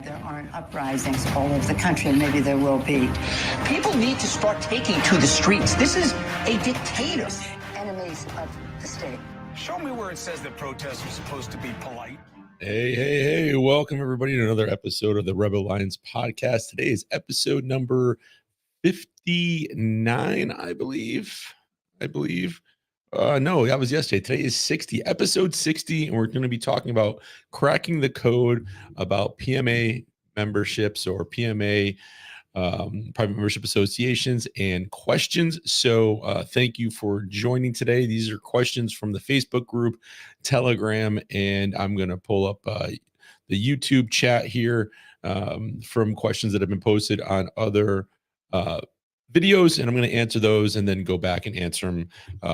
There aren't uprisings all over the country, and maybe there will be. People need to start taking to the streets. This is a dictator. Enemies of the state. Show me where it says that protests are supposed to be polite. Hey, welcome everybody to another episode of the Rebel Alliance podcast. Today is episode number 59, I believe. No, that was yesterday. Today is 60, episode 60, and we're going to be talking about cracking the code about PMA memberships or PMA private membership associations and questions. So thank you for joining today. These are questions from the Facebook group, Telegram, and I'm going to pull up the YouTube chat here from questions that have been posted on other videos, and I'm going to answer those and then go back and answer them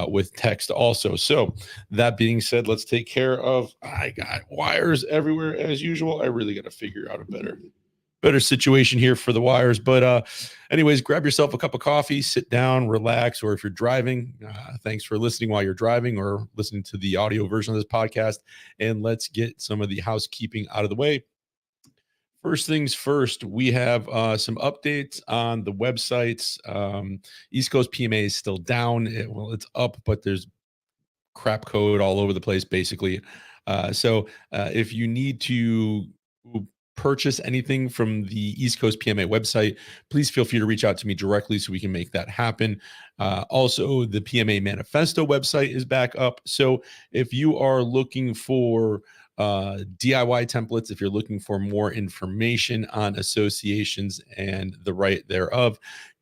with text also. So that being said, let's take care of, I got wires everywhere as usual. I really got to figure out a better situation here for the wires. But anyways, grab yourself a cup of coffee, sit down, relax, or if you're driving, thanks for listening while you're driving or listening to the audio version of this podcast. And let's get some of the housekeeping out of the way. First things first, we have some updates on the websites. East Coast PMA is still down. It's up, but there's crap code all over the place, basically. So if you need to purchase anything from the East Coast PMA website, please feel free to reach out to me directly so we can make that happen. Also, the PMA manifesto website is back up. So if you are looking for DIY templates, if you're looking for more information on associations and the right thereof,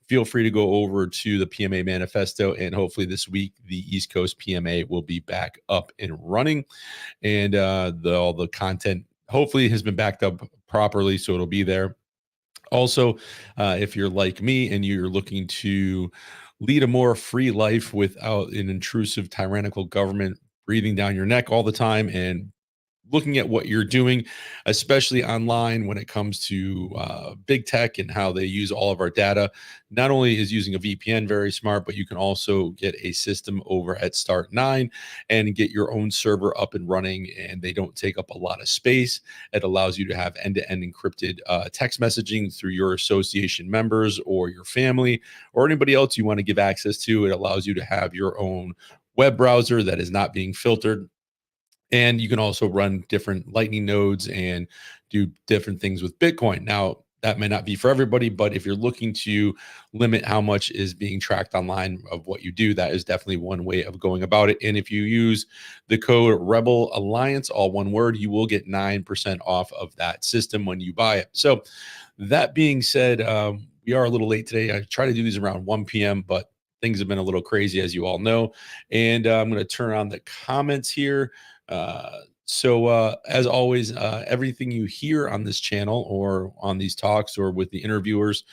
feel free to go over to the PMA manifesto, and hopefully this week the East Coast PMA will be back up and running, and all the content hopefully has been backed up properly, so it'll be there. Also, if you're like me and you're looking to lead a more free life without an intrusive tyrannical government breathing down your neck all the time and looking at what you're doing, especially online when it comes to big tech and how they use all of our data. Not only is using a VPN very smart, but you can also get a system over at Start9 and get your own server up and running, and they don't take up a lot of space. It allows you to have end-to-end encrypted text messaging through your association members or your family or anybody else you want to give access to. It allows you to have your own web browser that is not being filtered. And you can also run different Lightning nodes and do different things with Bitcoin. Now, that may not be for everybody, but if you're looking to limit how much is being tracked online of what you do, that is definitely one way of going about it. And if you use the code Rebel Alliance, all one word, you will get 9% off of that system when you buy it. So that being said, we are a little late today. I try to do these around 1 p.m., but things have been a little crazy, as you all know. And I'm going to turn on the comments here. So as always, everything you hear on this channel or on these talks or with the interviewers,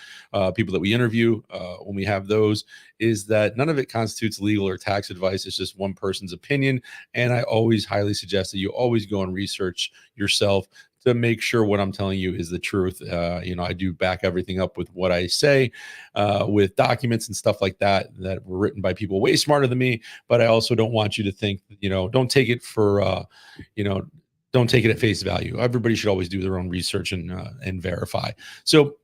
people that we interview, when we have those, is that none of it constitutes legal or tax advice. It's just one person's opinion. And I always highly suggest that you always go and research yourself to make sure what I'm telling you is the truth. I do back everything up with what I say, with documents and stuff like that were written by people way smarter than me. But I also don't want you to think, don't take it for, don't take it at face value. Everybody should always do their own research and verify. So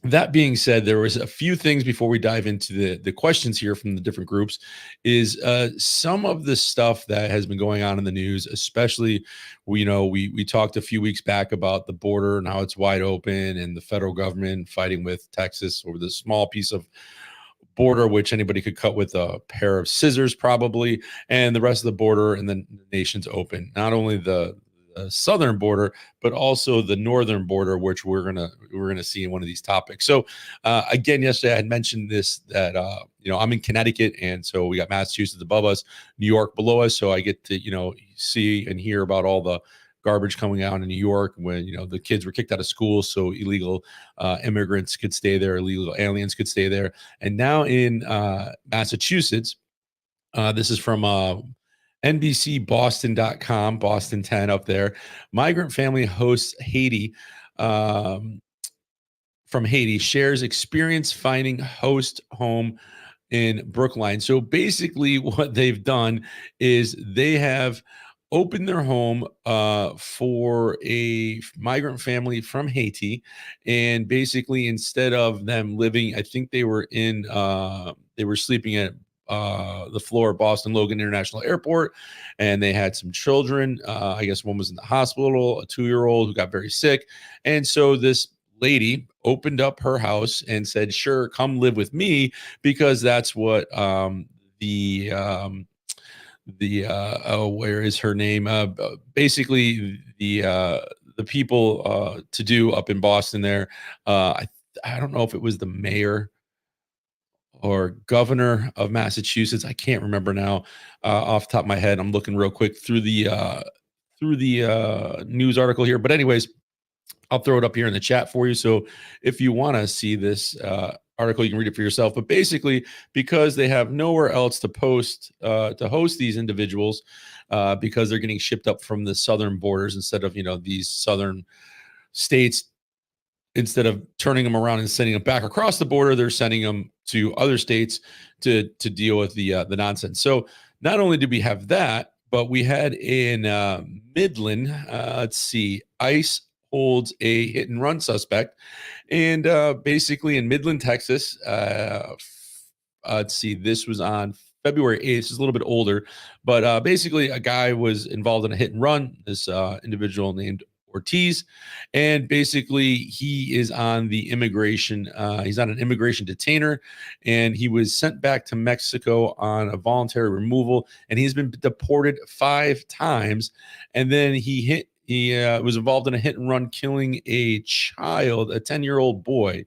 that being said, there was a few things before we dive into the questions here from the different groups. Is some of the stuff that has been going on in the news, especially we talked a few weeks back about the border and how it's wide open and the federal government fighting with Texas over this small piece of border, which anybody could cut with a pair of scissors probably, and the rest of the border and then the nation's open. Not only the southern border, but also the northern border, which we're gonna see in one of these topics. So again, yesterday I had mentioned this, that I'm in Connecticut, and so we got Massachusetts above us, New York below us, so I get to see and hear about all the garbage coming out in New York when the kids were kicked out of school, so illegal immigrants could stay there, illegal aliens could stay there. And now in Massachusetts, this is from NBCBoston.com, Boston 10 up there. Migrant family hosts Haiti, from Haiti, shares experience finding host home in Brookline. So basically what they've done is they have opened their home for a migrant family from Haiti, and basically instead of them living, I think they were sleeping at the floor of Boston Logan International Airport, and they had some children. I guess one was in the hospital, a 2-year-old who got very sick, and so this lady opened up her house and said, "Sure, come live with me," because that's what the oh, where is her name? Basically the people to do up in Boston there. I don't know if it was the mayor or governor of Massachusetts. I can't remember now off the top of my head. I'm looking real quick through the news article here. But anyways, I'll throw it up here in the chat for you. So if you want to see this article, you can read it for yourself. But basically, because they have nowhere else to to host these individuals, because they're getting shipped up from the southern borders instead of, these southern states, instead of turning them around and sending them back across the border, they're sending them to other states to deal with the nonsense. So not only did we have that, but we had in Midland, let's see, ICE holds a hit and run suspect, and basically in Midland, Texas. Let's see, this was on February 8th. This is a little bit older, but basically a guy was involved in a hit and run. This individual named Ortiz, and basically he is on the immigration. He's on an immigration detainer, and he was sent back to Mexico on a voluntary removal, and he's been deported 5 times. And then he was involved in a hit and run, killing a child, a 10-year-old boy,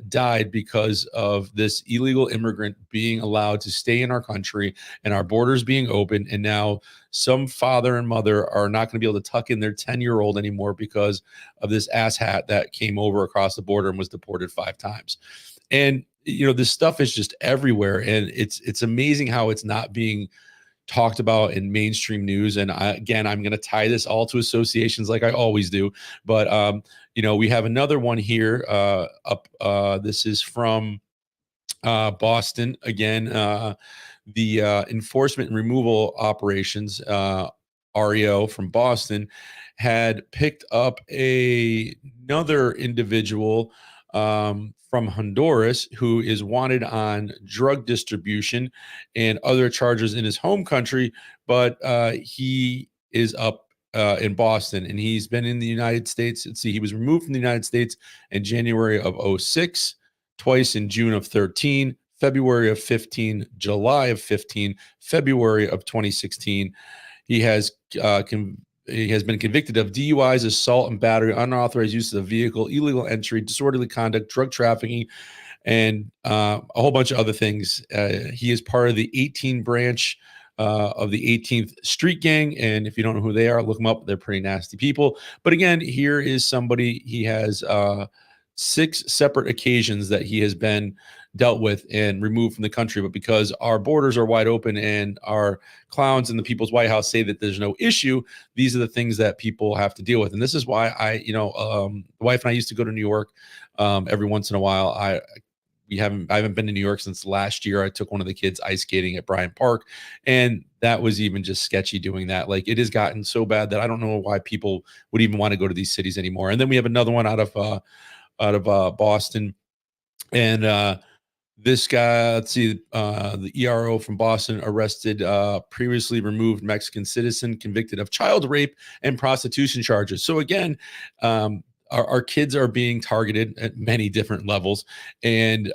died because of this illegal immigrant being allowed to stay in our country and our borders being open. And now some father and mother are not going to be able to tuck in their 10-year-old anymore because of this asshat that came over across the border and was deported 5 times. And, this stuff is just everywhere. And it's amazing how it's not being talked about in mainstream news. And I'm going to tie this all to associations like I always do. But, we have another one here this is from Boston again. The enforcement and removal operations, REO from Boston, had picked up another individual from Honduras who is wanted on drug distribution and other charges in his home country, but he is up in Boston, and he's been in the United States. Let's see, he was removed from the United States in January of 06, twice in June of 13, February of 15, July of 15, February of 2016. He has been convicted of DUIs, assault and battery, unauthorized use of the vehicle, illegal entry, disorderly conduct, drug trafficking, and a whole bunch of other things. He is part of the 18 branch of the 18th Street Gang. And if you don't know who they are, look them up. They're pretty nasty people. But again, here is somebody, he has 6 separate occasions that he has been dealt with and removed from the country. But because our borders are wide open and our clowns in the People's White House say that there's no issue, these are the things that people have to deal with. And this is why the wife and I used to go to New York every once in a while. I haven't been to New York since last year. I took one of the kids ice skating at Bryant Park, and that was even just sketchy doing that. Like, it has gotten so bad that I don't know why people would even want to go to these cities anymore. And then we have another one out of Boston, and this guy, let's see, the ERO from Boston arrested previously removed Mexican citizen convicted of child rape and prostitution charges. So again, our kids are being targeted at many different levels, and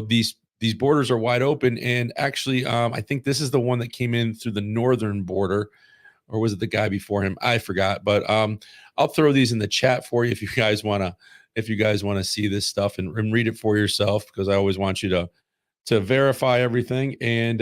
these borders are wide open. And actually, I think this is the one that came in through the northern border, or was it the guy before him? I forgot, but I'll throw these in the chat for you if you guys want to see this stuff and read it for yourself, because I always want you to verify everything. And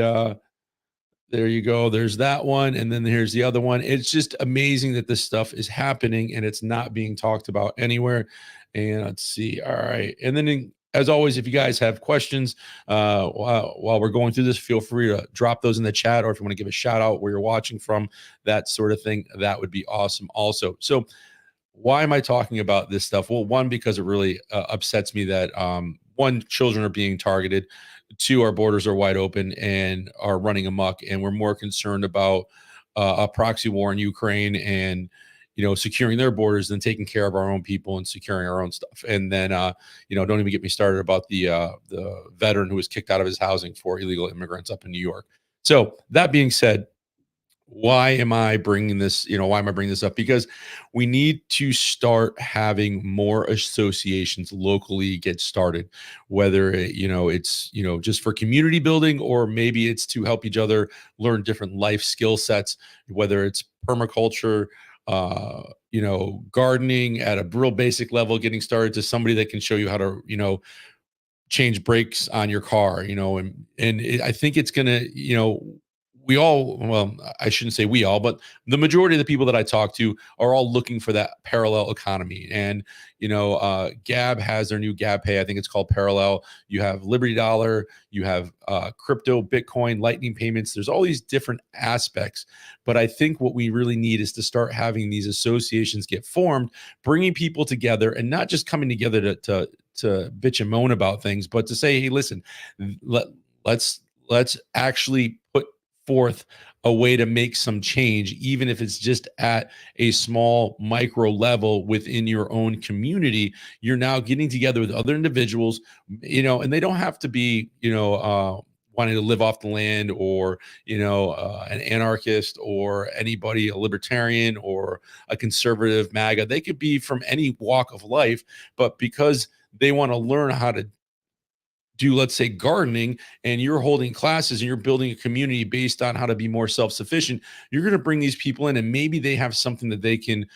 there you go. There's that one. And then here's the other one. It's just amazing that this stuff is happening and it's not being talked about anywhere. And let's see. All right. And then as always, if you guys have questions while we're going through this, feel free to drop those in the chat, or if you want to give a shout out where you're watching from, that sort of thing, that would be awesome also. So why am I talking about this stuff? Well, one, because it really upsets me that children are being targeted. 2, our borders are wide open and are running amok, and we're more concerned about a proxy war in Ukraine and securing their borders than taking care of our own people and securing our own stuff. And then don't even get me started about the veteran who was kicked out of his housing for illegal immigrants up in New York. So that being said, why am I bringing this? Why am I bringing this up? Because we need to start having more associations locally get started, whether it's just for community building, or maybe it's to help each other learn different life skill sets, whether it's permaculture, gardening at a real basic level, getting started, to somebody that can show you how to, change brakes on your car, I think it's gonna, we all, well, I shouldn't say we all, but the majority of the people that I talk to are all looking for that parallel economy. And Gab has their new Gab Pay. I think it's called Parallel. You have Liberty Dollar, you have crypto, Bitcoin, Lightning payments. There's all these different aspects, but I think what we really need is to start having these associations get formed, bringing people together, and not just coming together to bitch and moan about things, but to say, hey, listen, let's actually put forth a way to make some change, even if it's just at a small micro level within your own community. You're now getting together with other individuals, and they don't have to be, wanting to live off the land, or an anarchist, or anybody, a libertarian or a conservative MAGA. They could be from any walk of life, but because they want to learn how to do, let's say, gardening, and you're holding classes and you're building a community based on how to be more self-sufficient, you're going to bring these people in, and maybe they have something that they can,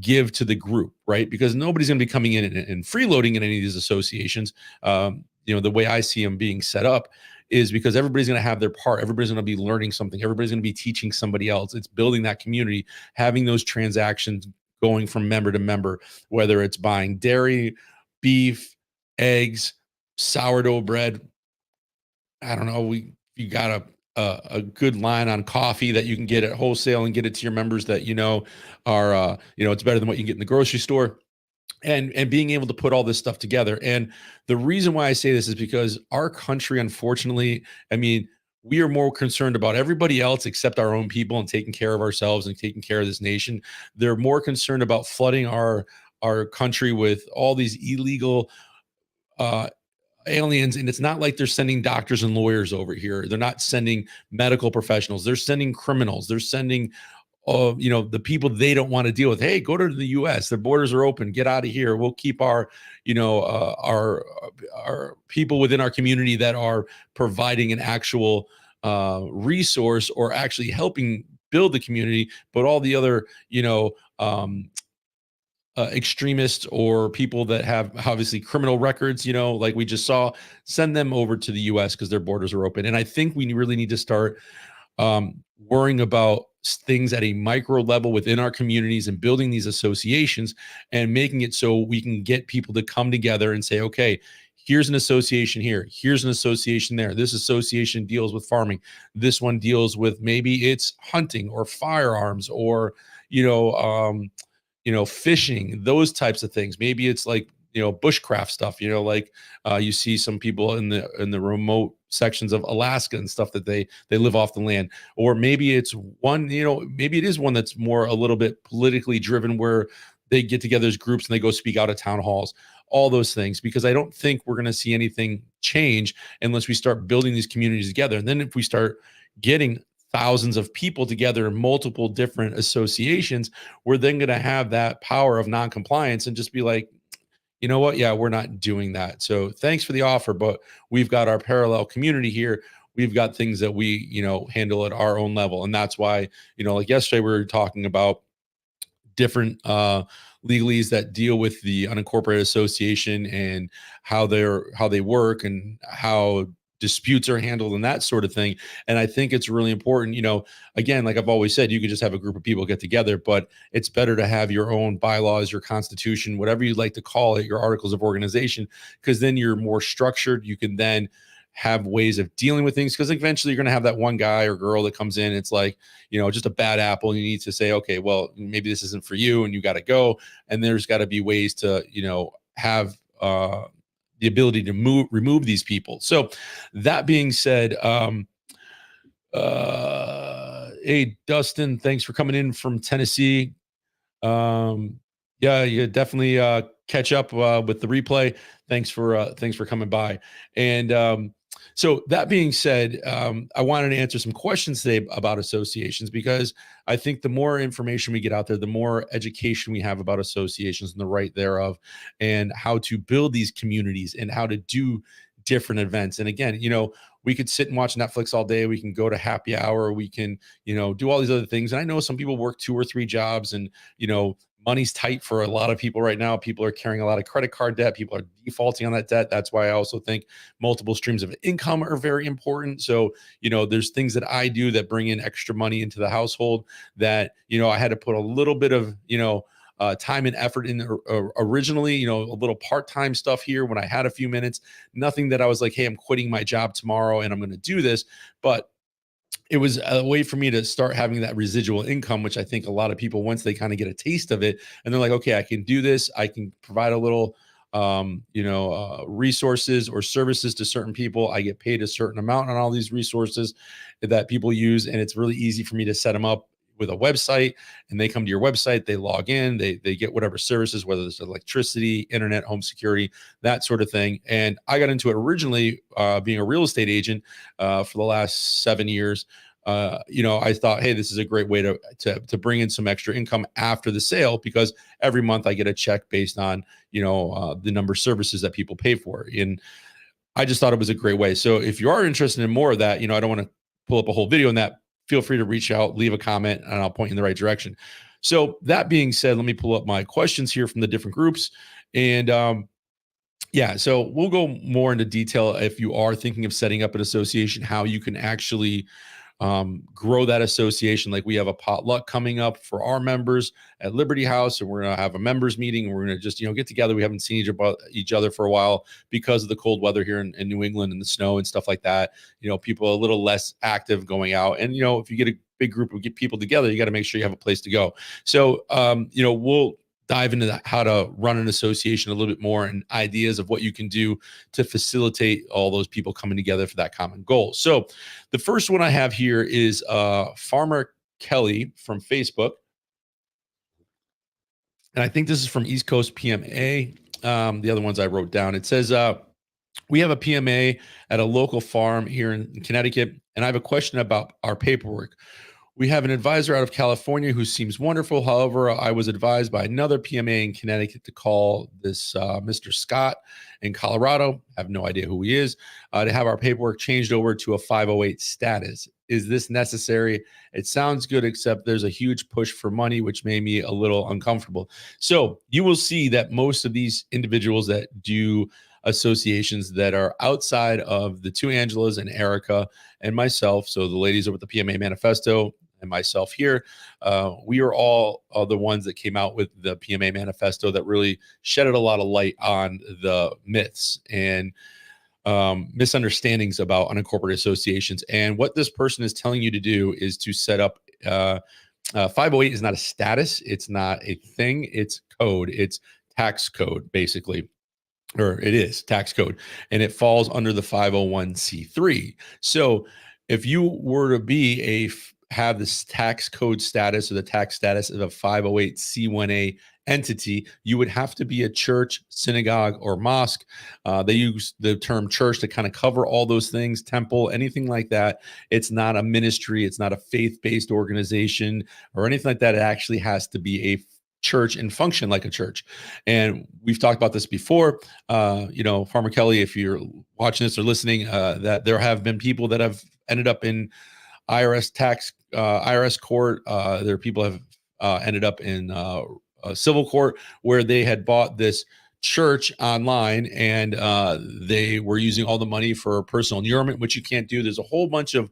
give to the group, right? Because nobody's going to be coming in and freeloading in any of these associations. The way I see them being set up is because everybody's going to have their part. Everybody's going to be learning something. Everybody's going to be teaching somebody else. It's building that community, having those transactions going from member to member, whether it's buying dairy, beef, eggs, sourdough bread. I don't know. You got a good line on coffee that you can get at wholesale and get it to your members that are it's better than what you can get in the grocery store. And being able to put all this stuff together. And the reason why I say this is because our country, unfortunately, I mean, we are more concerned about everybody else except our own people, and taking care of ourselves and taking care of this nation. They're more concerned about flooding our country with all these illegal uh, aliens. And it's not like they're sending doctors and lawyers over here. They're not sending medical professionals. They're sending criminals. They're sending the people they don't want to deal with. Hey, go to the US. The borders are open. Get out of here. We'll keep our people within our community that are providing an actual resource, or actually helping build the community. But all the other, extremists, or people that have obviously criminal records, like we just saw, send them over to the US because their borders are open. And I think we really need to start worrying about things at a micro level within our communities, and building these associations and making it so we can get people to come together and say, okay, here's an association here, here's an association there. This association deals with farming. This one deals with, maybe it's hunting or firearms, or, fishing, those types of things. Maybe it's like, bushcraft stuff, like you see some people in the remote sections of Alaska and stuff, that they live off the land. Or maybe it's one, maybe it is one that's more a little bit politically driven, where they get together as groups and they go speak out at town halls, all those things. Because I don't think we're going to see anything change unless we start building these communities together. And then if we start getting thousands of people together in multiple different associations, we're then going to have that power of non-compliance and just be like, you know what? Yeah, we're not doing that. So thanks for the offer, but we've got our parallel community here. We've got things that we, handle at our own level. And that's why, like yesterday, we were talking about different legalese that deal with the unincorporated association, and how they work, and how disputes are handled, and that sort of thing. And I think it's really important, again, like I've always said, you could just have a group of people get together, but it's better to have your own bylaws, your constitution, whatever you'd like to call it, your articles of organization, because then you're more structured. You can then have ways of dealing with things, because eventually you're going to have that one guy or girl that comes in. It's like, just a bad apple. And you need to say, okay, well, maybe this isn't for you, and you got to go. And there's got to be ways to, have the ability to remove these people. So that being said, Hey, Dustin, thanks for coming in from Tennessee. Yeah, you definitely catch up with the replay. Thanks for coming by. And so that being said, I wanted to answer some questions today about associations because I think the more information we get out there, the more education we have about associations and the right thereof, and how to build these communities and how to do different events. And again, we could sit and watch Netflix all day. We can go to happy hour. We can, do all these other things. And I know some people work 2 or 3 jobs, and money's tight for a lot of people right now. People are carrying a lot of credit card debt. People are defaulting on that debt. That's why I also think multiple streams of income are very important. So, there's things that I do that bring in extra money into the household that, I had to put a little bit of, time and effort in originally, a little part-time stuff here when I had a few minutes. Nothing that I was like, hey, I'm quitting my job tomorrow and I'm going to do this. But it was a way for me to start having that residual income, which I think a lot of people, once they kind of get a taste of it and they're like, okay, I can do this. I can provide a little, resources or services to certain people. I get paid a certain amount on all these resources that people use. And it's really easy for me to set them up with a website, and they come to your website, they log in, they get whatever services, whether it's electricity, internet, home security, that sort of thing. And I got into it originally being a real estate agent for the last 7 years. I thought, hey, this is a great way to bring in some extra income after the sale, because every month I get a check based on the number of services that people pay for. And I just thought it was a great way. So if you are interested in more of that, I don't want to pull up a whole video on that. Feel free to reach out, leave a comment, and I'll point you in the right direction. So that being said, let me pull up my questions here from the different groups. And yeah, so we'll go more into detail if you are thinking of setting up an association, how you can actually grow that association. Like, we have a potluck coming up for our members at Liberty House, and we're going to have a members meeting, and we're going to just get together. We haven't seen each other for a while because of the cold weather here in New England and the snow and stuff like that. People are a little less active going out, and if you get a big group of people together, you got to make sure you have a place to go. So we'll dive into how to run an association a little bit more, and ideas of what you can do to facilitate all those people coming together for that common goal. So the first one I have here is Farmer Kelly from Facebook. And I think this is from East Coast PMA. The other ones I wrote down. It says, we have a PMA at a local farm here in Connecticut, and I have a question about our paperwork. We have an advisor out of California who seems wonderful. However, I was advised by another PMA in Connecticut to call this Mr. Scott in Colorado. I have no idea who he is, to have our paperwork changed over to a 508 status. Is this necessary? It sounds good, except there's a huge push for money, which made me a little uncomfortable. So you will see that most of these individuals that do associations that are outside of the two Angelas and Erica and myself, so the ladies over at the PMA Manifesto and myself here, we are all the ones that came out with the PMA Manifesto that really shedded a lot of light on the myths and misunderstandings about unincorporated associations. And what this person is telling you to do is to set up 508 is not a status. It's not a thing. It's code. It's tax code, basically. Or it is tax code, and it falls under the 501c3. So if you were to have this tax code status or the tax status of a 508c1a entity, you would have to be a church, synagogue, or mosque. They use the term church to kind of cover all those things, temple, anything like that. It's not a ministry. It's not a faith-based organization or anything like that. It actually has to be a church and function like a church. And we've talked about this before. Farmer Kelly, if you're watching this or listening, that there have been people that have ended up in IRS court. There are people have ended up in civil court where they had bought this church online, and they were using all the money for personal allurement, which you can't do. There's a whole bunch of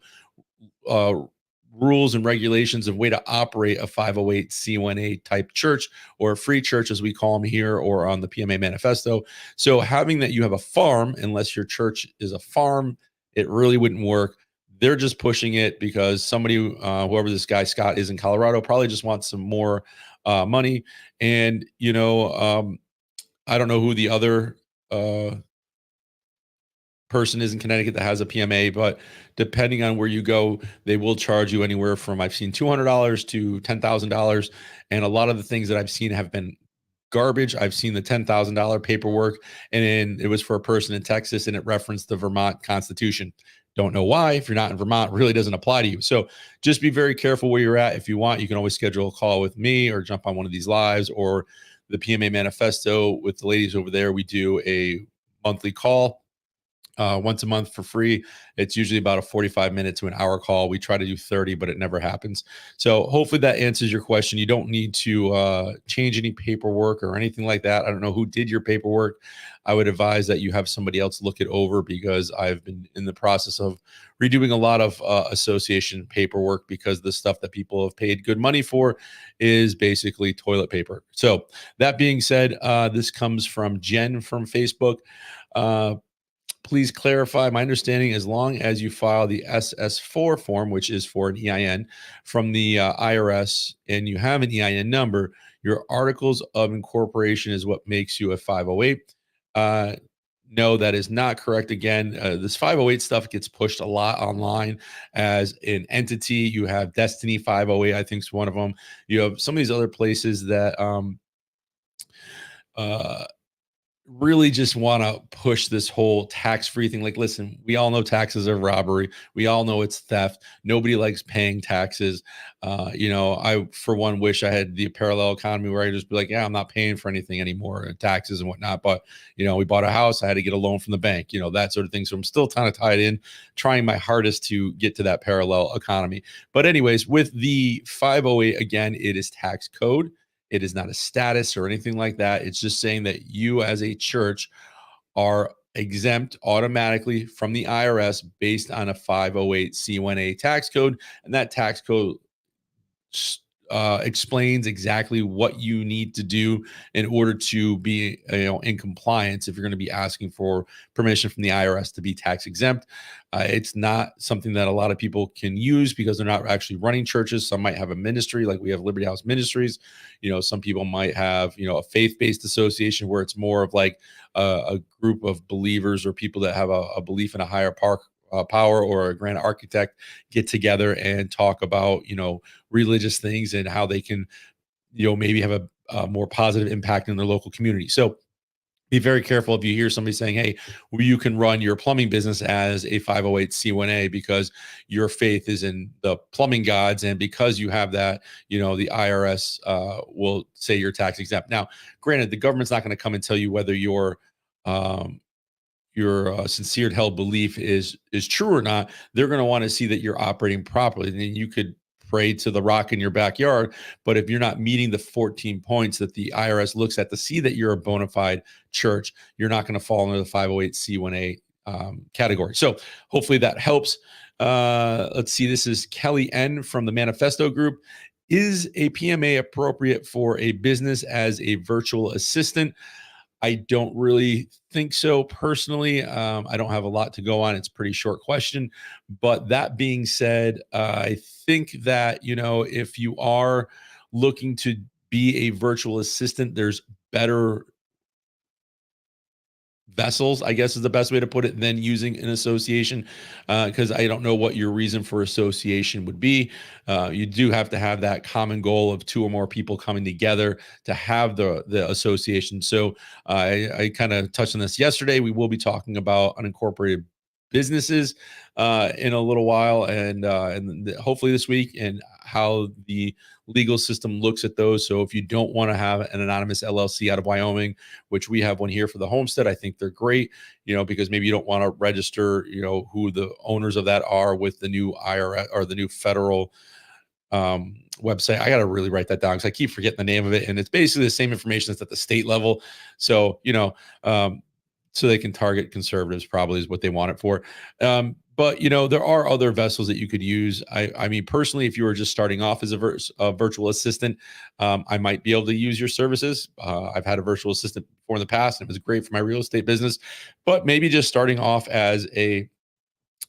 rules and regulations of way to operate a 508c1a type church, or a free church as we call them here, or on the PMA Manifesto. So having that you have a farm, unless your church is a farm, it really wouldn't work. They're just pushing it because somebody, whoever this guy Scott is in Colorado, probably just wants some more money. And I don't know who the other person is in Connecticut that has a PMA, but depending on where you go, they will charge you anywhere from, I've seen $200 to $10,000. And a lot of the things that I've seen have been garbage. I've seen the $10,000 paperwork, and then it was for a person in Texas, and it referenced the Vermont Constitution. Don't know why. If you're not in Vermont, it really doesn't apply to you. So just be very careful where you're at. If you want, you can always schedule a call with me or jump on one of these lives or the PMA Manifesto with the ladies over there. We do a monthly call once a month for free. It's usually about a 45-minute to an hour call. We try to do 30, but it never happens. So hopefully that answers your question. You don't need to change any paperwork or anything like that. I don't know who did your paperwork. I would advise that you have somebody else look it over, because I've been in the process of redoing a lot of association paperwork, because the stuff that people have paid good money for is basically toilet paper. So that being said, this comes from Jen from Facebook. Please clarify my understanding, as long as you file the SS4 form, which is for an EIN from the IRS, and you have an EIN number, your articles of incorporation is what makes you a 508. No, that is not correct. Again, this 508 stuff gets pushed a lot online as an entity. You have Destiny 508, I think is one of them. You have some of these other places that uh, really just want to push this whole tax-free thing. Like, listen, we all know taxes are robbery. We all know it's theft. Nobody likes paying taxes. I, for one, wish I had the parallel economy where I just be like, yeah, I'm not paying for anything anymore, taxes and whatnot. But, we bought a house. I had to get a loan from the bank, that sort of thing. So I'm still kind of tied in, trying my hardest to get to that parallel economy. But anyways, with the 508, again, it is tax code. It is not a status or anything like that. It's just saying that you as a church are exempt automatically from the IRS based on a 508C1A tax code. And that tax code explains exactly what you need to do in order to be in compliance if you're going to be asking for permission from the IRS to be tax exempt. It's not something that a lot of people can use because they're not actually running churches. Some might have a ministry, like we have Liberty House Ministries. Some people might have a faith-based association where it's more of like a group of believers or people that have a belief in a higher power, or a grand architect get together and talk about religious things and how they can maybe have a more positive impact in their local community. So be very careful if you hear somebody saying, hey, well, you can run your plumbing business as a 508C1A because your faith is in the plumbing gods, and because you have that, the IRS will say you're tax exempt. Now, granted, the government's not going to come and tell you whether your sincere held belief is true or not. They're going to want to see that you're operating properly. And then you could pray to the rock in your backyard, but if you're not meeting the 14 points that the IRS looks at to see that you're a bona fide church, you're not going to fall under the 508C1A category. So hopefully that helps. Let's see. This is Kelly N from the Manifesto Group. Is a PMA appropriate for a business as a virtual assistant? I don't really think so personally. I don't have a lot to go on. It's a pretty short question. But that being said, I think that, if you are looking to be a virtual assistant, there's better vessels, I guess is the best way to put it, than using an association, because I don't know what your reason for association would be. You do have to have that common goal of two or more people coming together to have the association. So I kind of touched on this yesterday. We will be talking about unincorporated businesses in a little while, and hopefully this week, and how the legal system looks at those. So if you don't want to have an anonymous LLC out of Wyoming, which we have one here for the homestead, I think they're great, because maybe you don't want to register, who the owners of that are with the new IRS or the new federal website. I got to really write that down because I keep forgetting the name of it. And it's basically the same information that's at the state level. So, so they can target conservatives, probably is what they want it for. But there are other vessels that you could use. I mean, personally, if you were just starting off as a virtual assistant, I might be able to use your services. I've had a virtual assistant before in the past, and it was great for my real estate business. But maybe just starting off as a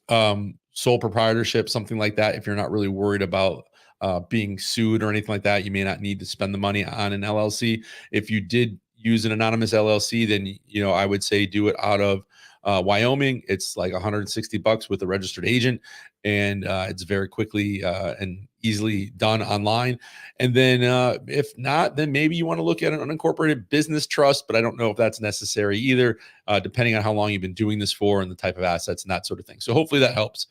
sole proprietorship, something like that. If you're not really worried about being sued or anything like that, you may not need to spend the money on an LLC. If you did use an anonymous LLC, then I would say do it out of Wyoming, it's like $160 with a registered agent, and it's very quickly and easily done online. And then if not, then maybe you want to look at an unincorporated business trust, but I don't know if that's necessary either, depending on how long you've been doing this for and the type of assets and that sort of thing. So hopefully that helps.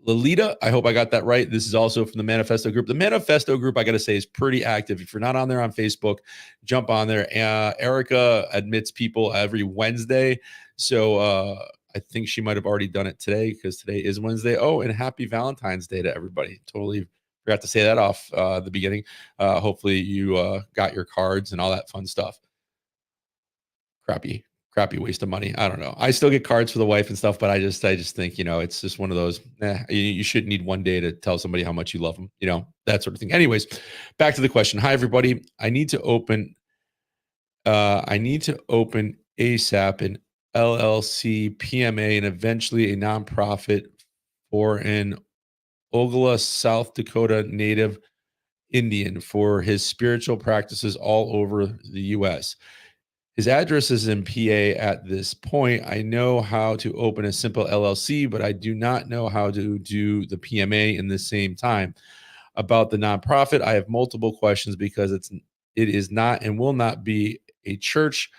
Lolita, I hope I got that right. This is also from the Manifesto group. The Manifesto group, I got to say, is pretty active. If you're not on there on Facebook, jump on there. Erica admits people every Wednesday. So I think she might have already done it today because today is Wednesday. Oh, and happy Valentine's Day to everybody. Totally forgot to say that off the beginning. Hopefully you got your cards and all that fun stuff. Crappy waste of money. I don't know. I still get cards for the wife and stuff, but I just think, it's just one of those, you shouldn't need one day to tell somebody how much you love them, that sort of thing. Anyways, back to the question. Hi, everybody. I need to open ASAP an LLC, PMA, and eventually a nonprofit for an Oglala, South Dakota native Indian for his spiritual practices all over the U.S. His address is in PA at this point. I know how to open a simple LLC, but I do not know how to do the PMA in the same time. About the nonprofit, I have multiple questions because it is not and will not be a church.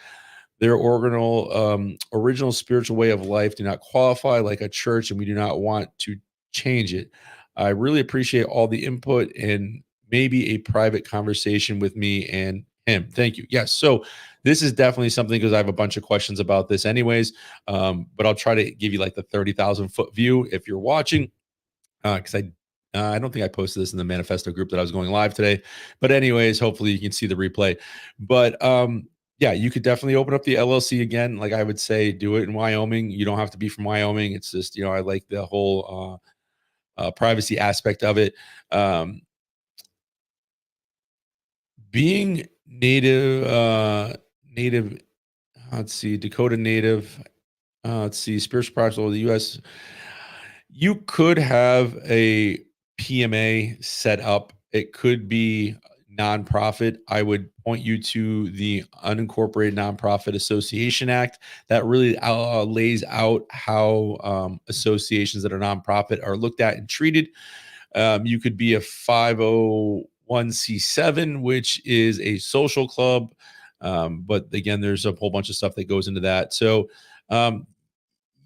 Their original spiritual way of life do not qualify like a church, and we do not want to change it. I really appreciate all the input and maybe a private conversation with me and him. Thank you. Yes. So this is definitely something because I have a bunch of questions about this anyways. But I'll try to give you like the 30,000 foot view if you're watching. Because I don't think I posted this in the Manifesto group that I was going live today. But anyways, hopefully you can see the replay. But yeah, you could definitely open up the LLC again. Like I would say, do it in Wyoming. You don't have to be from Wyoming. It's just, I like the whole privacy aspect of it. Being native, let's see, Dakota native, let's see, spiritual practice of the U.S. You could have a PMA set up. It could be nonprofit. I would point you to the Unincorporated Nonprofit Association Act that really lays out how associations that are nonprofit are looked at and treated. You could be a 501c7, which is a social club. But again, there's a whole bunch of stuff that goes into that. So,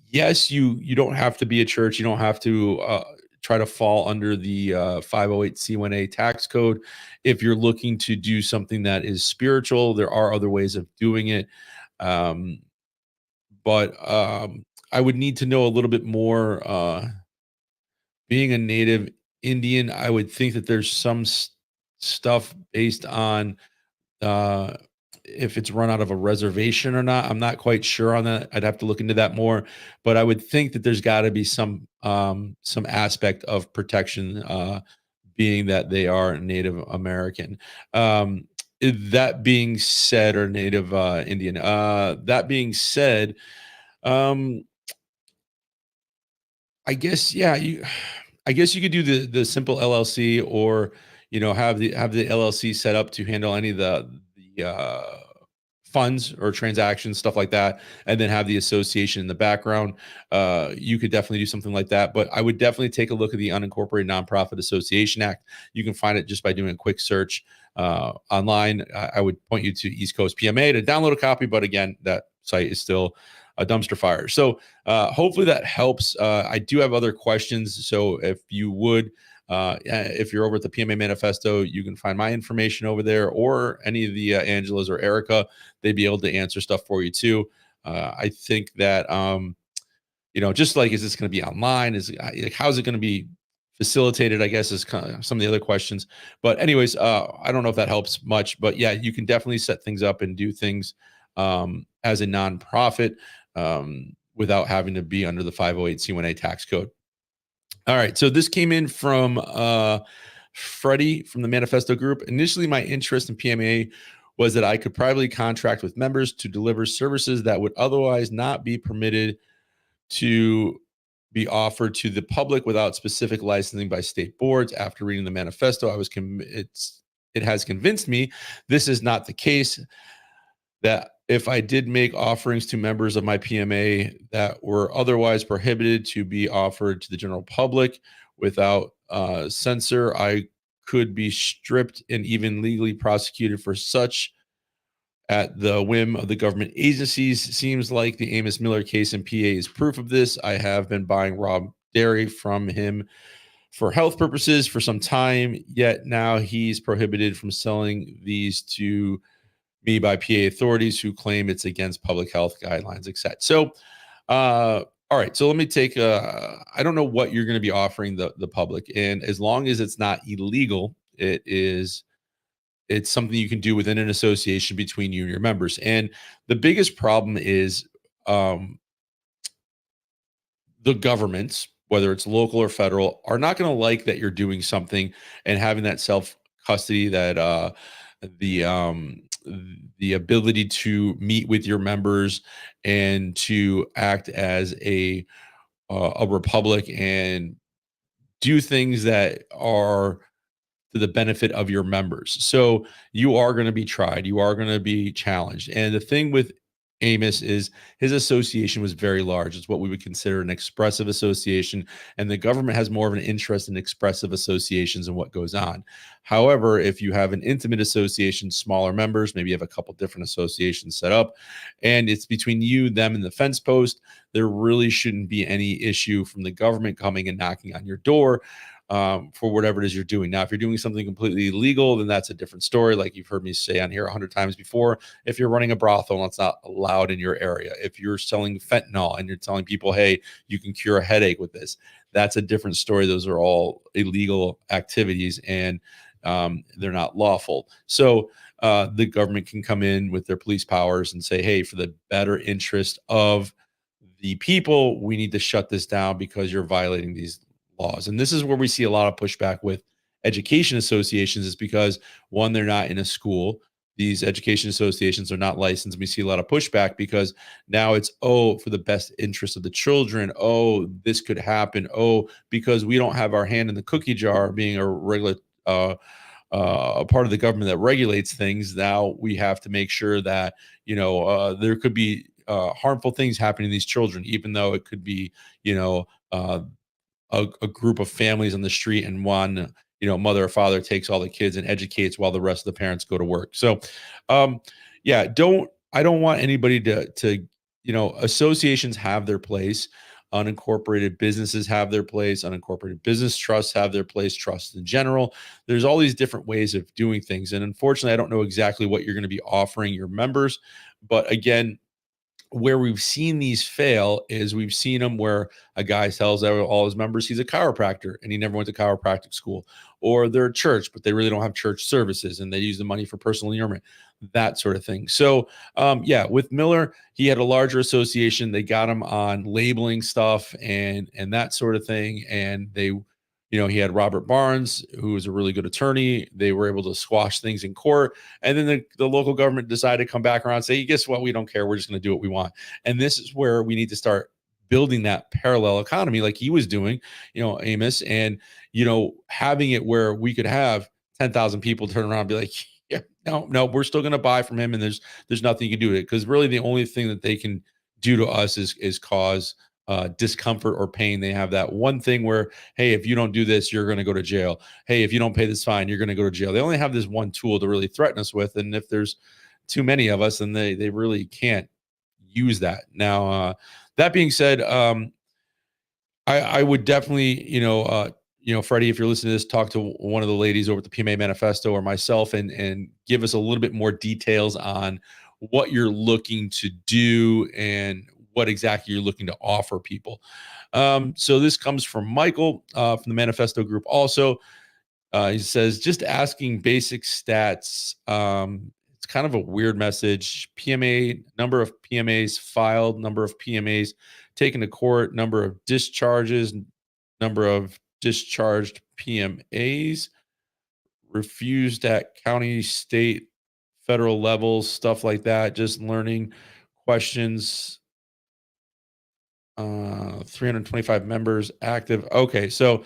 yes, you don't have to be a church. You don't have to try to fall under the 508c1a tax code. If you're looking to do something that is spiritual, there are other ways of doing it. But I would need to know a little bit more. Being a native Indian, I would think that there's some stuff based on if it's run out of a reservation or not. I'm not quite sure on that. I'd have to look into that more, but I would think that there's got to be some aspect of protection, being that they are Native American. That being said, or Native Indian. That being said, I guess I guess you could do the simple LLC, or have the LLC set up to handle any of the funds or transactions, stuff like that, and then have the association in the background. You could definitely do something like that, but I would definitely take a look at the Unincorporated Nonprofit Association Act. You can find it just by doing a quick search online. I would point you to East Coast PMA to download a copy, but again, that site is still a dumpster fire. So hopefully that helps. I do have other questions. So if you would, if you're over at the PMA Manifesto, you can find my information over there, or any of the Angelas or Erica. They'd be able to answer stuff for you too. I think that, just like, is this going to be online? How's it going to be facilitated, I guess, is kind of some of the other questions. But anyways, I don't know if that helps much, but yeah, you can definitely set things up and do things as a nonprofit without having to be under the 508c1a tax code. All right. So this came in from Freddie from the Manifesto group. Initially, my interest in PMA was that I could privately contract with members to deliver services that would otherwise not be permitted to be offered to the public without specific licensing by state boards. After reading the manifesto, it has convinced me this is not the case. that if I did make offerings to members of my PMA that were otherwise prohibited to be offered to the general public without censor, I could be stripped and even legally prosecuted for such at the whim of the government agencies. Seems like the Amos Miller case in PA is proof of this. I have been buying raw dairy from him for health purposes for some time, yet now he's prohibited from selling these to me by PA authorities who claim it's against public health guidelines, etc. So, all right. So let me take. I don't know what you're going to be offering the public, and as long as it's not illegal, it's something you can do within an association between you and your members. And the biggest problem is um, the governments, whether it's local or federal, are not going to like that you're doing something and having that self custody, that the um, the ability to meet with your members and to act as a republic and do things that are to the benefit of your members. So you are going to be tried, you are going to be challenged. And the thing with Amos is his association was very large. It's what we would consider an expressive association. And the government has more of an interest in expressive associations and what goes on. However, if you have an intimate association, smaller members, maybe you have a couple different associations set up, and it's between you, them, and the fence post, there really shouldn't be any issue from the government coming and knocking on your door for whatever it is you're doing. Now, if you're doing something completely illegal, then that's a different story. Like you've heard me say on here 100 times before, if you're running a brothel and it's not allowed in your area, if you're selling fentanyl and you're telling people, hey, you can cure a headache with this, that's a different story. Those are all illegal activities and they're not lawful. So the government can come in with their police powers and say, hey, for the better interest of the people, we need to shut this down because you're violating these laws. And this is where we see a lot of pushback with education associations, is because one, they're not in a school. These education associations are not licensed. We see a lot of pushback because now it's, oh, for the best interest of the children. Oh, this could happen. Oh, because we don't have our hand in the cookie jar, being a regular a part of the government that regulates things. Now we have to make sure that there could be harmful things happening to these children, even though it could be a group of families on the street, and one mother or father takes all the kids and educates while the rest of the parents go to work. So yeah, I don't want anybody to associations have their place, unincorporated businesses have their place, unincorporated business trusts have their place, trusts in general. There's all these different ways of doing things, and unfortunately I don't know exactly what you're going to be offering your members. But again, where we've seen these fail is we've seen them where a guy tells all his members he's a chiropractor and he never went to chiropractic school, or they're a church but they really don't have church services and they use the money for personal endearment, that sort of thing. So yeah, with Miller, he had a larger association. They got him on labeling stuff and that sort of thing, and they he had Robert Barnes, who was a really good attorney. They were able to squash things in court. And then the local government decided to come back around and say, guess what? We don't care. We're just going to do what we want. And this is where we need to start building that parallel economy like he was doing, Amos, and, having it where we could have 10,000 people turn around and be like, yeah, no, we're still going to buy from him. And there's nothing you can do to it. Because really the only thing that they can do to us is cause discomfort or pain. They have that one thing where, hey, if you don't do this, you're going to go to jail. Hey, if you don't pay this fine, you're going to go to jail. They only have this one tool to really threaten us with. And if there's too many of us, then they really can't use that. Now, that being said, I would definitely, Freddie, if you're listening to this, talk to one of the ladies over at the PMA Manifesto or myself and give us a little bit more details on what you're looking to do and what exactly you're looking to offer people. So this comes from Michael from the Manifesto group also. He says, just asking basic stats. It's kind of a weird message. PMA, number of PMAs filed, number of PMAs taken to court, number of discharges, number of discharged PMAs, refused at county, state, federal levels, stuff like that. Just learning questions. 325 members active. Okay, so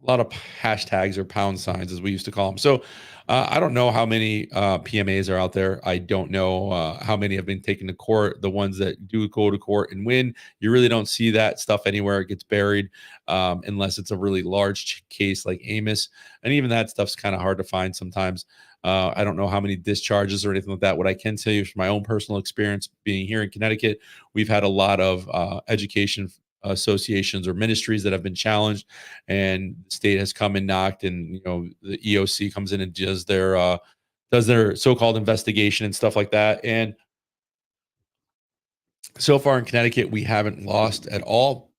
lot of hashtags or pound signs, as we used to call them. So I don't know how many PMAs are out there. I don't know how many have been taken to court. The ones that do go to court and win, you really don't see that stuff anywhere. It gets buried unless it's a really large case like Amos. And even that stuff's kind of hard to find sometimes. I don't know how many discharges or anything like that. What I can tell you from my own personal experience being here in Connecticut, we've had a lot of education associations or ministries that have been challenged, and the state has come and knocked, and the EOC comes in and does their so-called investigation and stuff like that. And so far in Connecticut, we haven't lost at all.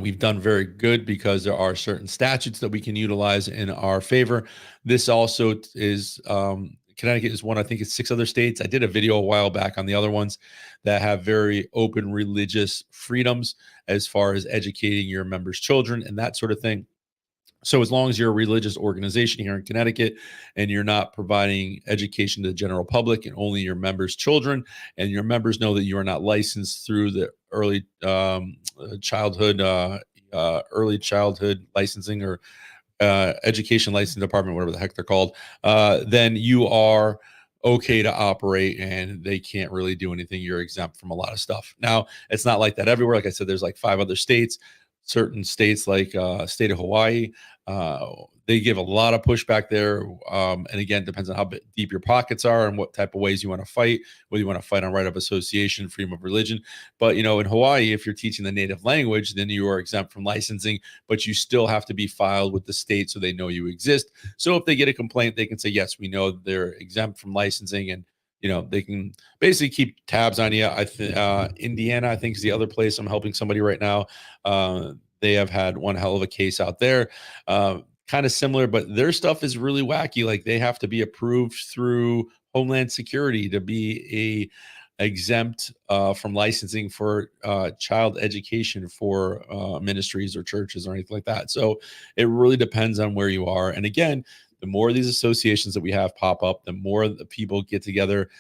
We've done very good because there are certain statutes that we can utilize in our favor. This also is Connecticut is one, I think it's 6 other states. I did a video a while back on the other ones that have very open religious freedoms as far as educating your members' children and that sort of thing. So as long as you're a religious organization here in Connecticut and you're not providing education to the general public and only your members' children, and your members know that you are not licensed through the early childhood licensing or education license department, whatever the heck they're called, then you are okay to operate and they can't really do anything. You're exempt from a lot of stuff. Now, it's not like that everywhere. Like I said, there's like 5 other states. Certain states like state of Hawaii, they give a lot of pushback there. And again, depends on how deep your pockets are and what type of ways you want to fight, whether you want to fight on right of association, freedom of religion. But, in Hawaii, if you're teaching the native language, then you are exempt from licensing, but you still have to be filed with the state so they know you exist. So if they get a complaint, they can say, yes, we know they're exempt from licensing, and they can basically keep tabs on you. I think Indiana, I think, is the other place I'm helping somebody right now. They have had one hell of a case out there, kind of similar, but their stuff is really wacky. Like, they have to be approved through Homeland Security to be exempt from licensing for child education for ministries or churches or anything like that. So it really depends on where you are. And again, the more of these associations that we have pop up, the more the people get together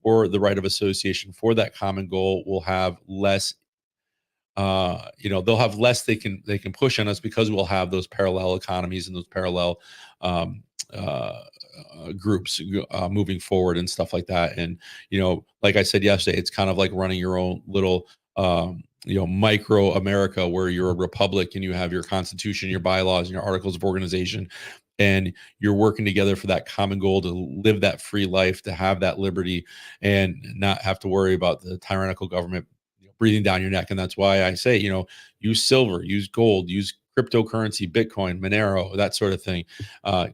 for the right of association for that common goal, will have less they'll have less they can push on us, because we'll have those parallel economies and those parallel um groups moving forward and stuff like that. And like I said yesterday, it's kind of like running your own little micro America, where you're a republic and you have your constitution, your bylaws, and your articles of organization, and you're working together for that common goal to live that free life, to have that liberty, and not have to worry about the tyrannical government breathing down your neck. And that's why I say, use silver, use gold, use cryptocurrency, Bitcoin, Monero, that sort of thing.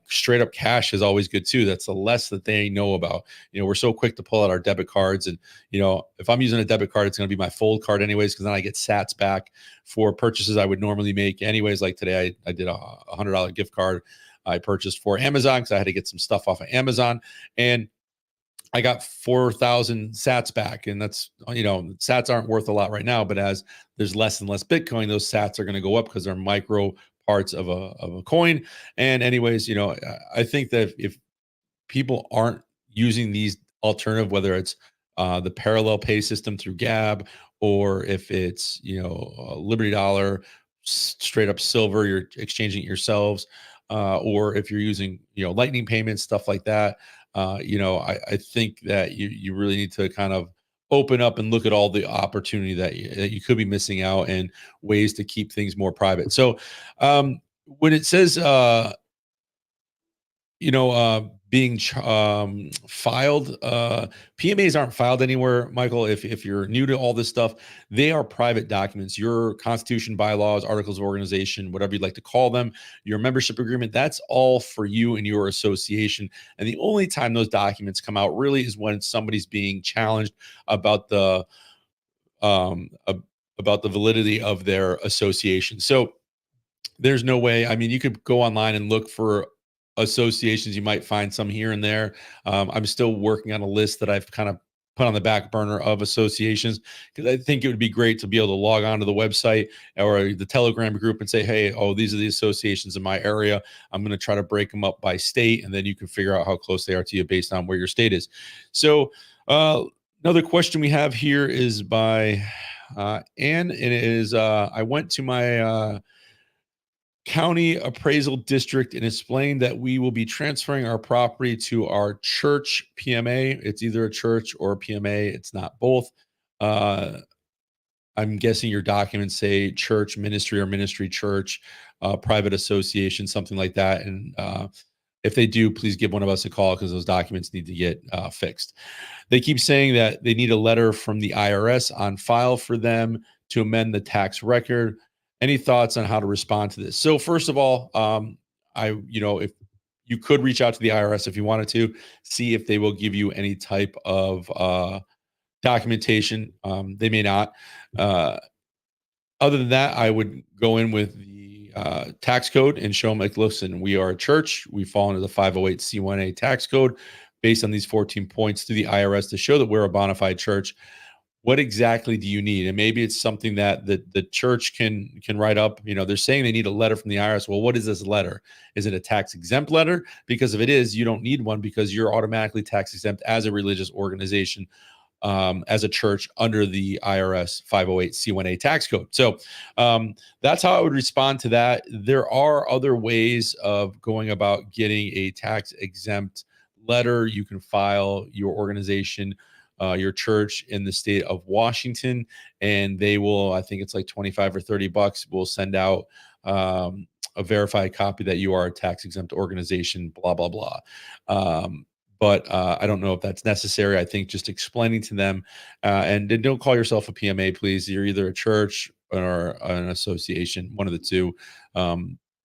Straight up cash is always good too. That's the less that they know about. We're so quick to pull out our debit cards, and if I'm using a debit card, it's going to be my fold card anyways, because then I get sats back for purchases I would normally make anyways. Like today, I did a $100 gift card I purchased for Amazon because I had to get some stuff off of Amazon, and I got 4,000 sats back. And that's, sats aren't worth a lot right now, but as there's less and less Bitcoin, those sats are going to go up because they're micro parts of a coin. And anyways, I think that if people aren't using these alternative, whether it's the parallel pay system through Gab, or if it's, Liberty Dollar, straight up silver, you're exchanging it yourselves, or if you're using, lightning payments, stuff like that. I think that you really need to kind of open up and look at all the opportunity that you could be missing out, and ways to keep things more private. So when it says, being filed, PMAs aren't filed anywhere, Michael. If you're new to all this stuff, they are private documents. Your constitution, bylaws, articles of organization, whatever you'd like to call them, your membership agreement, that's all for you and your association. And the only time those documents come out really is when somebody's being challenged about the validity of their association. So there's no way. I mean, you could go online and look for associations. You might find some here and there. I'm still working on a list that I've kind of put on the back burner of associations, because I think it would be great to be able to log on to the website or the Telegram group and say, hey, these are the associations in my area. I'm going to try to break them up by state, and then you can figure out how close they are to you based on where your state is. So another question we have here is by Anne, and it is, I went to my county appraisal district and explained that we will be transferring our property to our church PMA. It's either a church or a PMA. It's not both. I'm guessing your documents say church ministry or ministry church, private association, something like that. And if they do, please give one of us a call because those documents need to get fixed. They keep saying that they need a letter from the IRS on file for them to amend the tax record. Any thoughts on how to respond to this? So first of all, if you could reach out to the IRS if you wanted to, see if they will give you any type of documentation. They may not. Other than that, I would go in with the tax code and show them, like, listen, we are a church. We fall under the 508c1a tax code based on these 14 points to the IRS to show that we're a bona fide church. What exactly do you need? And maybe it's something that the church can write up. They're saying they need a letter from the IRS. Well, what is this letter? Is it a tax exempt letter? Because if it is, you don't need one because you're automatically tax exempt as a religious organization, as a church under the IRS 508c1a tax code. So that's how I would respond to that. There are other ways of going about getting a tax exempt letter. You can file your organization, your church in the state of Washington, and they will, I think it's like 25 or $30, will send out a verified copy that you are a tax exempt organization, blah, blah, blah. But I don't know if that's necessary. I think just explaining to them, and don't call yourself a PMA, please. You're either a church or an association, one of the two.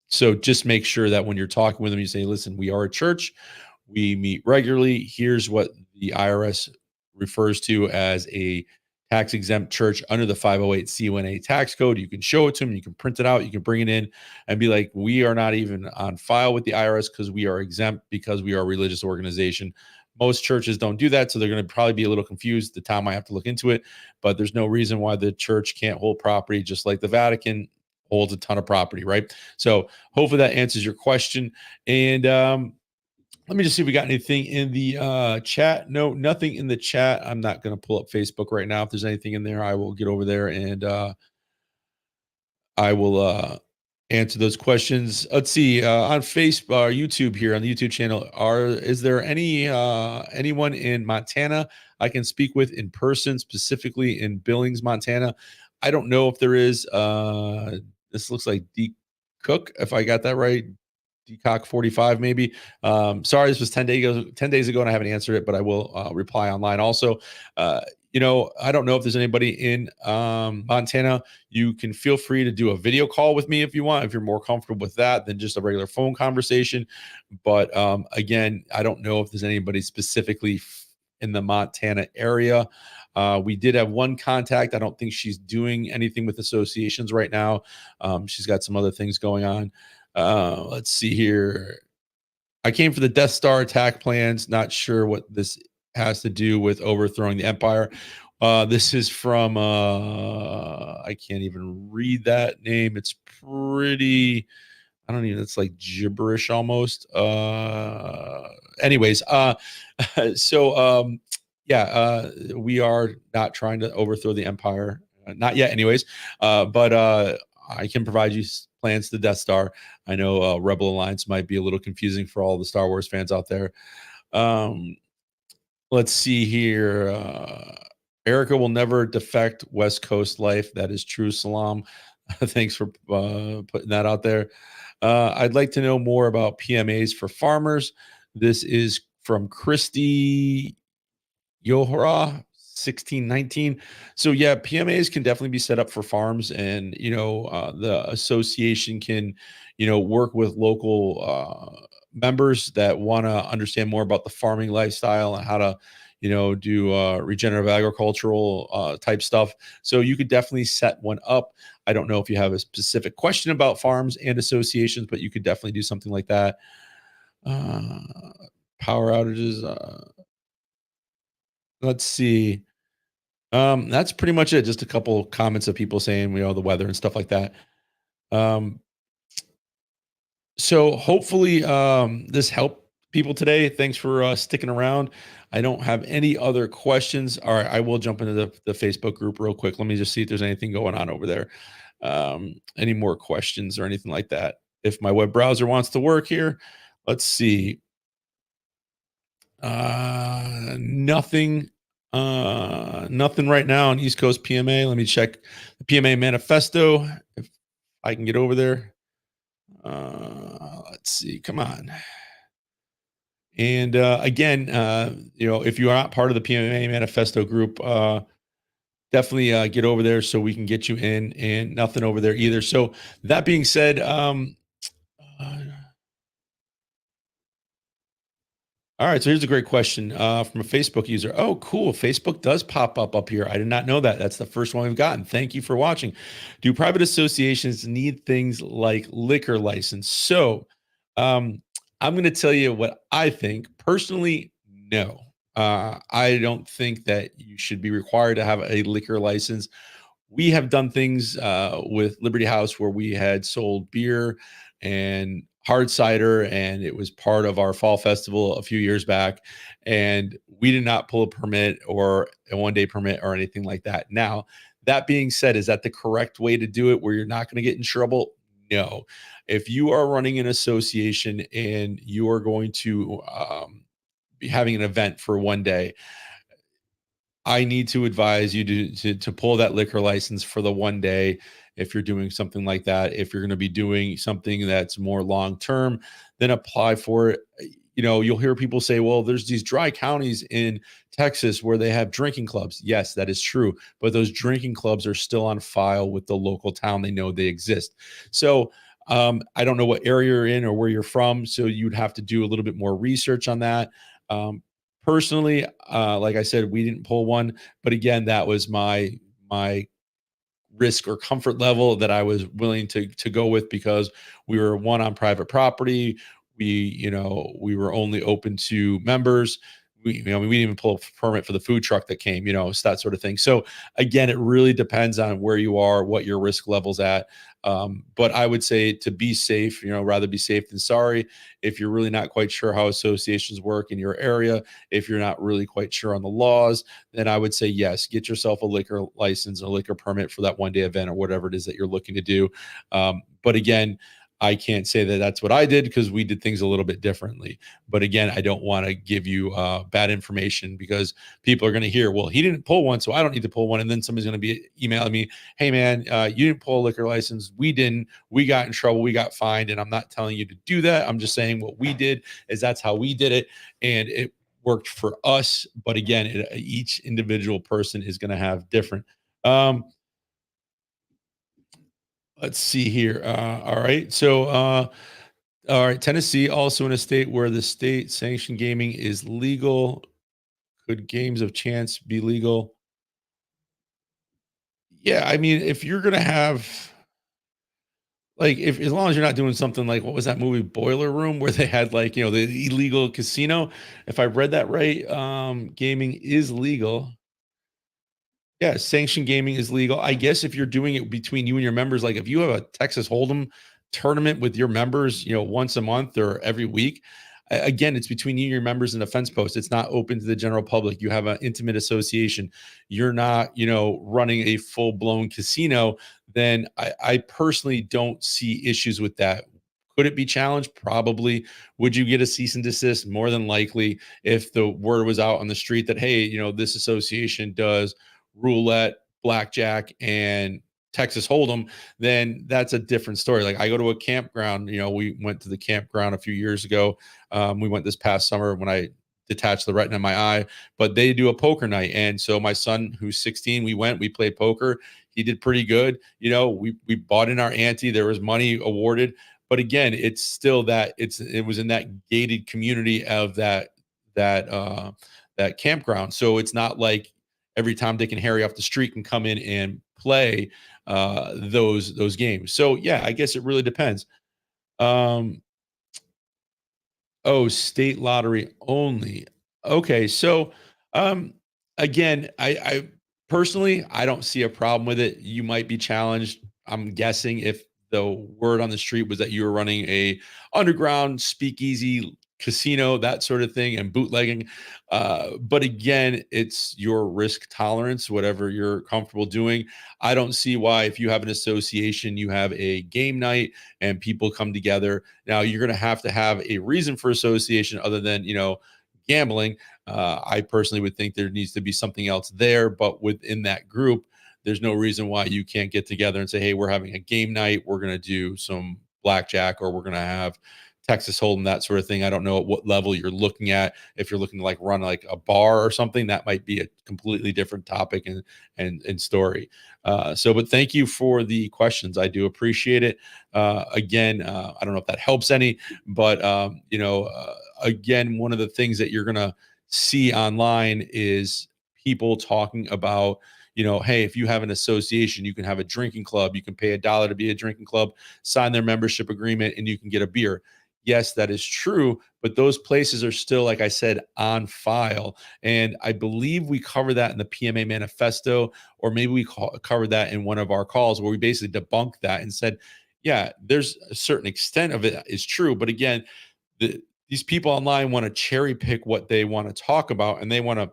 So just make sure that when you're talking with them, you say, listen, we are a church. We meet regularly. Here's what the IRS refers to as a tax exempt church under the 508c1a tax code. You can show it to them. You can print it out. You can bring it in and be like, we are not even on file with the IRS because we are exempt because we are a religious organization. Most churches don't do that, so they're going to probably be a little confused. The town might have to look into it, but there's no reason why the church can't hold property just like the Vatican holds a ton of property, right? So hopefully that answers your question. And let me just see if we got anything in the chat. No, nothing in the chat. I'm not going to pull up Facebook right now. If there's anything in there, I will get over there and I will answer those questions. Let's see, on Facebook, YouTube here on the YouTube channel, is there anyone in Montana I can speak with in person, specifically in Billings, Montana? I don't know if there is. This looks like D Cook, if I got that right. Decock 45 maybe. Sorry, this was 10 days ago and I haven't answered it, but I will reply online also. I don't know if there's anybody in Montana. You can feel free to do a video call with me if you want, if you're more comfortable with that than just a regular phone conversation. But again, I don't know if there's anybody specifically in the Montana area. We did have one contact. I don't think she's doing anything with associations right now. She's got some other things going on. Let's see here. I came for the Death Star attack plans. Not sure what this has to do with overthrowing the empire. This is from I can't even read that name. It's pretty, I don't even, it's like gibberish almost. Anyways, we are not trying to overthrow the empire. Not yet anyways. But I can provide you plans to the Death Star. I know Rebel Alliance might be a little confusing for all the Star Wars fans out there. Let's see here. Erica will never defect West Coast life. That is true, Salam. Thanks for putting that out there. I'd like to know more about PMAs for farmers. This is from Christy Yohara 1619. So yeah, PMAs can definitely be set up for farms, and the association can work with local members that want to understand more about the farming lifestyle and how to do regenerative agricultural type stuff. So you could definitely set one up. I don't know if you have a specific question about farms and associations, but you could definitely do something like that. Power outages, let's see. That's pretty much it. Just a couple comments of people saying, the weather and stuff like that. So hopefully this helped people today. Thanks for sticking around. I don't have any other questions. All right, I will jump into the Facebook group real quick. Let me just see if there's anything going on over there. Any more questions or anything like that? if my web browser wants to work here. Let's see. Nothing. Nothing right now on East Coast PMA. Let me check the PMA manifesto if I can get over there. Let's see. Come on. And again, if you are not part of the PMA manifesto group, definitely get over there so we can get you in. And nothing over there either. So that being said, uh, all right, so here's a great question from a Facebook user. Oh, cool. Facebook does pop up here. I did not know that. That's the first one we've gotten. Thank you for watching. Do private associations need things like liquor license? So I'm going to tell you what I think. Personally, no. I don't think that you should be required to have a liquor license. We have done things with Liberty House where we had sold beer and hard cider, and it was part of our fall festival a few years back. And we did not pull a permit or a 1 day permit or anything like that. Now, that being said, is that the correct way to do it where you're not going to get in trouble? No. If you are running an association and you are going to be having an event for 1 day, I need to advise you to pull that liquor license for the 1 day if you're doing something like that. If you're going to be doing something that's more long term, then apply for it. You'll hear people say, well, there's these dry counties in Texas where they have drinking clubs. Yes, that is true. But those drinking clubs are still on file with the local town. They know they exist. So I don't know what area you're in or where you're from. So you'd have to do a little bit more research on that. Personally, like I said, we didn't pull one, but again, that was my risk or comfort level that I was willing to go with because we were one on private property. We were only open to members. We didn't even pull a permit for the food truck that came, it's that sort of thing. So again, it really depends on where you are, what your risk level's at. But I would say to be safe, rather be safe than sorry. If you're really not quite sure how associations work in your area, if you're not really quite sure on the laws, then I would say yes, get yourself a liquor license, a liquor permit for that 1 day event or whatever it is that you're looking to do. But again, I can't say that that's what I did because we did things a little bit differently. But again, I don't want to give you bad information because people are going to hear, well, he didn't pull one, so I don't need to pull one. And then somebody's going to be emailing me, hey, man, you didn't pull a liquor license. We didn't. We got in trouble. We got fined. And I'm not telling you to do that. I'm just saying what we did is that's how we did it. And it worked for us. But again, each individual person is going to have different. Um, let's see here. All right. So, all right. Tennessee, also in a state where the state sanctioned gaming is legal. Could games of chance be legal? Yeah. I mean, if you're going to have, like, if as long as you're not doing something like what was that movie Boiler Room where they had like, the illegal casino. If I read that right, gaming is legal. Yeah, sanctioned gaming is legal. I guess if you're doing it between you and your members, like if you have a Texas Hold'em tournament with your members, once a month or every week, again, it's between you and your members in the fence post. It's not open to the general public. You have an intimate association. You're not, running a full blown casino. Then I personally don't see issues with that. Could it be challenged? Probably. Would you get a cease and desist? More than likely, if the word was out on the street that, hey, this association does roulette, blackjack, and Texas Hold'em, then that's a different story. Like I go to a campground, we went to the campground a few years ago. We went this past summer when I detached the retina in my eye, but they do a poker night. And so my son, who's 16, we played poker. He did pretty good. We bought in our ante. There was money awarded. But again, it's still that it was in that gated community of that campground. So it's not like every Tom, Dick, and Harry off the street can come in and play those games. So yeah, I guess it really depends. Um, oh, state lottery only. Okay, so um, again, I personally I don't see a problem with it. You might be challenged. I'm guessing if the word on the street was that you were running a underground speakeasy casino, that sort of thing, and bootlegging. But again, it's your risk tolerance, whatever you're comfortable doing. I don't see why, if you have an association, you have a game night and people come together. Now, you're going to have a reason for association other than, gambling. I personally would think there needs to be something else there, but within that group, there's no reason why you can't get together and say, hey, we're having a game night. We're going to do some blackjack, or we're going to have Texas Hold'em, that sort of thing. I don't know at what level you're looking at. If you're looking to like run like a bar or something, that might be a completely different topic and story. But thank you for the questions. I do appreciate it. Again, I don't know if that helps any, but again, one of the things that you're gonna see online is people talking about, hey, if you have an association, you can have a drinking club. You can pay $1 to be a drinking club, sign their membership agreement, and you can get a beer. Yes, that is true, but those places are still, like I said, on file. And I believe we cover that in the PMA manifesto, or maybe we covered that in one of our calls where we basically debunked that and said, yeah, there's a certain extent of it is true. But again, these people online want to cherry pick what they want to talk about, and they want to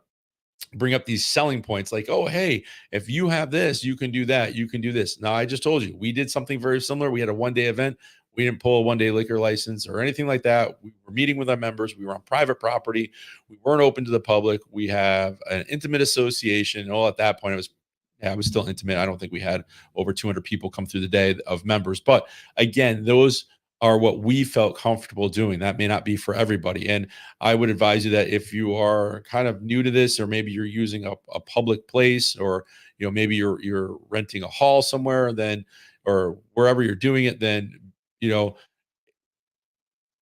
bring up these selling points like, oh, hey, if you have this, you can do that, you can do this. Now, I just told you, we did something very similar. We had a one-day event. We didn't pull a one-day liquor license or anything like that. We were meeting with our members. We were on private property. We weren't open to the public. We have an intimate association. And all at that point, it was still intimate. I don't think we had over 200 people come through the day of members. But again, those are what we felt comfortable doing. That may not be for everybody. And I would advise you that if you are kind of new to this, or maybe you're using a public place, or maybe you're renting a hall somewhere, then, or wherever you're doing it, then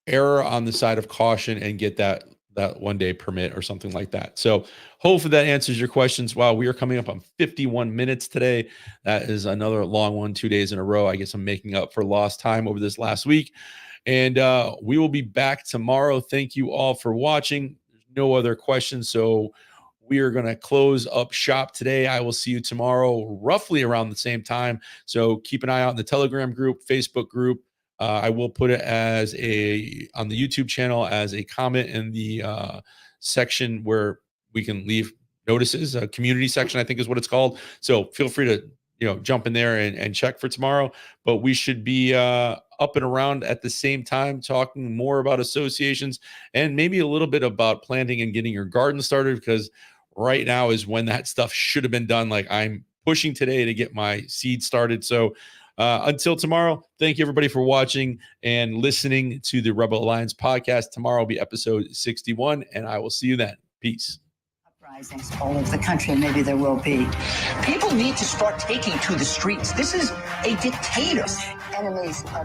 err on the side of caution and get that one-day permit or something like that. So hopefully that answers your questions. Wow, we are coming up on 51 minutes today. That is another long one, 2 days in a row. I guess I'm making up for lost time over this last week. And we will be back tomorrow. Thank you all for watching. There's no other questions, so we are going to close up shop today. I will see you tomorrow, roughly around the same time. So keep an eye out in the Telegram group, Facebook group. I will put it on the YouTube channel as a comment in the section where we can leave notices, a community section, I think is what it's called. So feel free to, jump in there and check for tomorrow. But we should be up and around at the same time, talking more about associations and maybe a little bit about planting and getting your garden started, because right now is when that stuff should have been done. Like, I'm pushing today to get my seed started. So until tomorrow, thank you everybody for watching and listening to the Rebel Alliance podcast. Tomorrow will be episode 61, and I will see you then. Peace. Uprisings all over the country, and maybe there will be. People need to start taking to the streets. This is a dictator. Enemies of